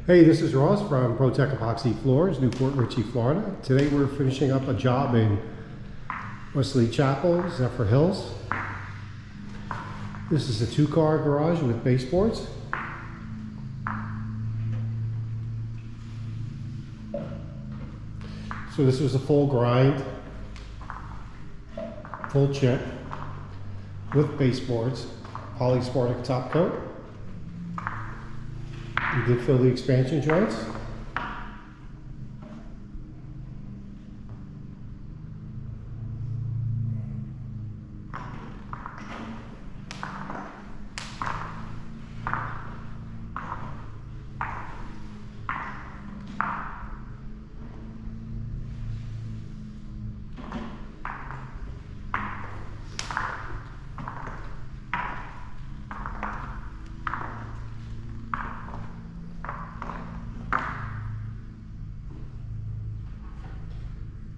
Hey, this is Ross from ProTech Epoxy Floors, Newport Richey, Florida. Today we're finishing up a job in Wesley Chapel, Zephyrhills. This is a two-car garage with baseboards. So this was a full grind, full chip with baseboards, polyaspartic top coat. We did fill the expansion joints.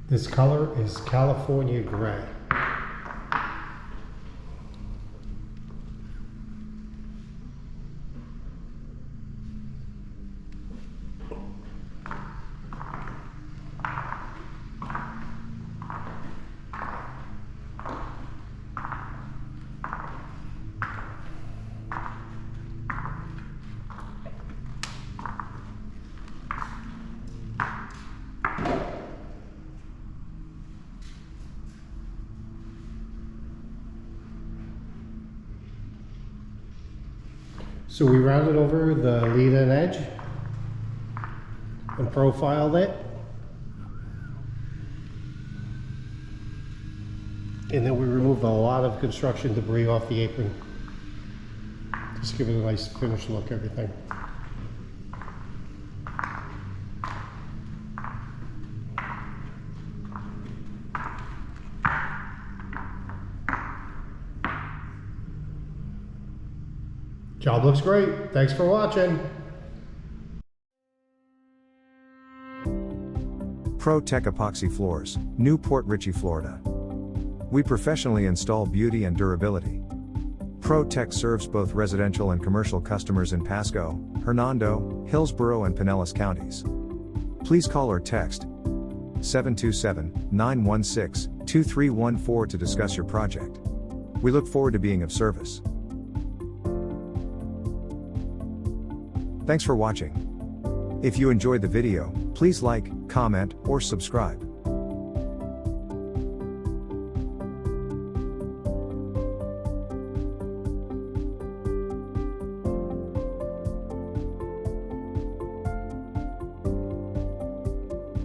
This color is California Gray. So we rounded over the lead and edge and profiled it. And then we removed a lot of construction debris off the apron. Just give it a nice finished look, everything. Job looks great. Thanks for watching. ProTech Epoxy Floors, Newport Richey, Florida. We professionally install beauty and durability. ProTech serves both residential and commercial customers in Pasco, Hernando, Hillsborough, and Pinellas counties. Please call or text 727-916-2314 to discuss your project. We look forward to being of service. Thanks for watching. If you enjoyed the video, please like, comment, or subscribe.